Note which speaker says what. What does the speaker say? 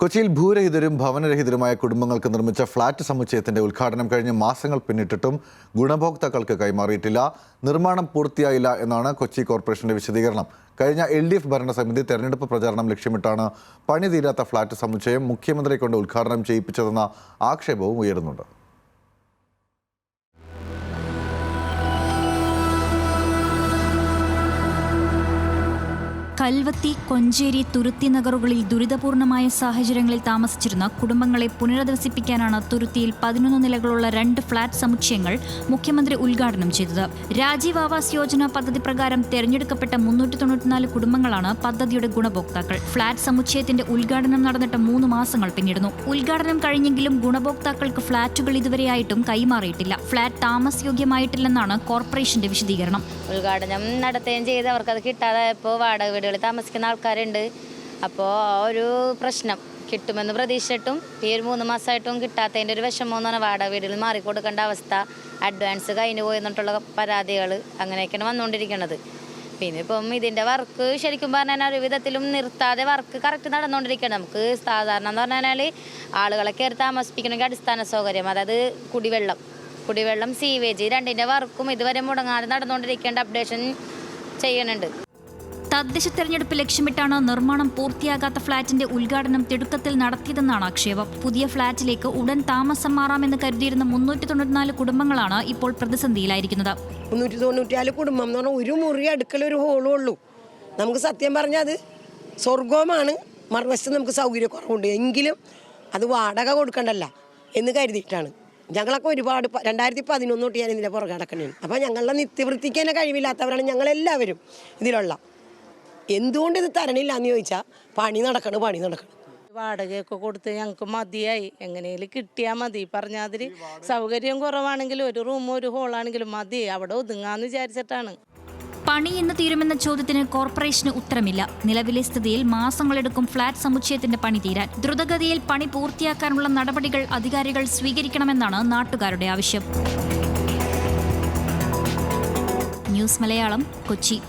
Speaker 1: കൊച്ചിയിൽ ഭൂരഹിതരും ഭവനരഹിതരുമായ കുടുംബങ്ങൾക്ക് നിർമ്മിച്ച ഫ്ളാറ്റ് സമുച്ചയത്തിന്റെ ഉദ്ഘാടനം കഴിഞ്ഞ് മാസങ്ങൾ പിന്നിട്ടിട്ടും ഗുണഭോക്താക്കൾക്ക് കൈമാറിയിട്ടില്ല. നിർമ്മാണം പൂർത്തിയായില്ല എന്നാണ് കൊച്ചി കോർപ്പറേഷന്റെ വിശദീകരണം. കഴിഞ്ഞ LDF ഭരണസമിതി തെരഞ്ഞെടുപ്പ് പ്രചാരണം ലക്ഷ്യമിട്ടാണ് പണി തീരാത്ത ഫ്ളാറ്റ് സമുച്ചയം മുഖ്യമന്ത്രിയെ കൊണ്ട് ഉദ്ഘാടനം ചെയ്യിപ്പിച്ചതെന്ന ആക്ഷേപവും ഉയരുന്നുണ്ട്.
Speaker 2: കൽവത്തി, കൊഞ്ചേരി, തുരുത്തി നഗറുകളിൽ ദുരിതപൂർണമായ സാഹചര്യങ്ങളിൽ താമസിച്ചിരുന്ന കുടുംബങ്ങളെ പുനരധിവസിപ്പിക്കാനാണ് തുരുത്തിയിൽ 11 നിലകളുള്ള 2 ഫ്ളാറ്റ് സമുച്ചയങ്ങൾ മുഖ്യമന്ത്രി ഉദ്ഘാടനം ചെയ്തത്. രാജീവ് ആവാസ് യോജന പദ്ധതി പ്രകാരം തെരഞ്ഞെടുക്കപ്പെട്ട 394 കുടുംബങ്ങളാണ് പദ്ധതിയുടെ ഗുണഭോക്താക്കൾ. ഫ്ളാറ്റ് സമുച്ചയത്തിന്റെ ഉദ്ഘാടനം നടന്നിട്ട് 3 മാസങ്ങൾ പിന്നിടുന്നു. ഉദ്ഘാടനം കഴിഞ്ഞെങ്കിലും ഗുണഭോക്താക്കൾക്ക് ഫ്ളാറ്റുകൾ ഇതുവരെയായിട്ടും കൈമാറിയിട്ടില്ല. ഫ്ളാറ്റ് താമസയോഗ്യമായിട്ടില്ലെന്നാണ് കോർപ്പറേഷന്റെ വിശദീകരണം.
Speaker 3: ഉദ്ഘാടനം നടത്തുകയും ചെയ്ത് അവർക്കത് കിട്ടാതായപ്പോൾ വാടക വീടുകളിൽ താമസിക്കുന്ന ആൾക്കാരുണ്ട്. അപ്പോൾ ഒരു പ്രശ്നം കിട്ടുമെന്ന് പ്രതീക്ഷിച്ചിട്ടും ഈ ഒരു 3 മാസമായിട്ടും കിട്ടാത്തതിൻ്റെ ഒരു വിഷമം എന്ന് പറഞ്ഞാൽ വാടക വീടുകളിൽ മാറിക്കൊടുക്കേണ്ട അവസ്ഥ, അഡ്വാൻസ് കഴിഞ്ഞു പോയി എന്നിട്ടുള്ള പരാതികൾ, അങ്ങനെയൊക്കെയാണ് വന്നുകൊണ്ടിരിക്കുന്നത്. പിന്നെ ഇപ്പം ഇതിൻ്റെ വർക്ക് ശരിക്കും പറഞ്ഞാൽ ഒരു വിധത്തിലും നിർത്താതെ വർക്ക് കറക്റ്റ് നടന്നുകൊണ്ടിരിക്കുകയാണ്. നമുക്ക് സാധാരണ എന്ന് പറഞ്ഞാൽ ആളുകളെ കയറി താമസിപ്പിക്കണമെങ്കിൽ അടിസ്ഥാന സൗകര്യം, അതായത് കുടിവെള്ളം, സീവേജ്, രണ്ടിൻ്റെ വർക്കും ഇതുവരെ മുടങ്ങാതെ നടന്നുകൊണ്ടിരിക്കേണ്ട അപ്ഡേഷൻ ചെയ്യുന്നുണ്ട്.
Speaker 2: തദ്ദേശ തെരഞ്ഞെടുപ്പ് ലക്ഷ്യമിട്ടാണ് നിർമ്മാണം പൂർത്തിയാകാത്ത ഫ്ളാറ്റിന്റെ ഉദ്ഘാടനം തിടുക്കത്തിൽ നടത്തിയതെന്നാണ് ആക്ഷേപം. പുതിയ ഫ്ളാറ്റിലേക്ക് ഉടൻ താമസം മാറാമെന്ന് കരുതിയിരുന്ന 394 കുടുംബങ്ങളാണ് ഇപ്പോൾ പ്രതിസന്ധിയിലായിരിക്കുന്നത്.
Speaker 4: 394 കുടുംബം എന്ന് പറഞ്ഞാൽ ഒരു മുറി അടുക്കള ഒരു ഹോളും ഉള്ളൂ. നമുക്ക് സത്യം പറഞ്ഞാൽ അത് സ്വർഗവുമാണ്. മറുവശത്ത് നമുക്ക് സൗകര്യക്കുറവുണ്ട്, എങ്കിലും അത് വാടക കൊടുക്കണ്ടല്ല എന്ന് കരുതിയിട്ടാണ്. ഞങ്ങളൊക്കെ ഒരുപാട് 2011 തൊട്ട് ഞാൻ ഇതിൻ്റെ പുറകെ നടക്കണേണ്. അപ്പോൾ ഞങ്ങളുടെ നിത്യവൃത്തിക്ക് തന്നെ കഴിവില്ലാത്തവരാണ് ഞങ്ങളെല്ലാവരും ഇതിലുള്ള. എന്തുകൊണ്ട് ഇത് തരണില്ല എന്ന് ചോദിച്ചാൽ പണി നടക്കണം.
Speaker 5: വാടകയൊക്കെ കൊടുത്ത് ഞങ്ങൾക്ക് മതിയായി, എങ്ങനെയും കിട്ടിയാൽ മതി. പറഞ്ഞാതിരി സൗകര്യം കുറവാണെങ്കിലും ഒരു റൂം ഒരു ഹോളാണെങ്കിലും മതി, അവിടെ ഒതുങ്ങാന്ന് വിചാരിച്ചിട്ടാണ്.
Speaker 2: പണി എന്ന് തീരുമെന്ന ചോദ്യത്തിന് കോർപ്പറേഷന് ഉത്തരമില്ല. നിലവിലെ സ്ഥിതിയിൽ മാസങ്ങളെടുക്കും ഫ്ളാറ്റ് സമുച്ചയത്തിന്റെ പണി തീരാൻ. ദ്രുതഗതിയിൽ പണി പൂർത്തിയാക്കാനുള്ള നടപടികൾ അധികാരികൾ സ്വീകരിക്കണമെന്നാണ് നാട്ടുകാരുടെ ആവശ്യം. ന്യൂസ് മലയാളം, കൊച്ചി.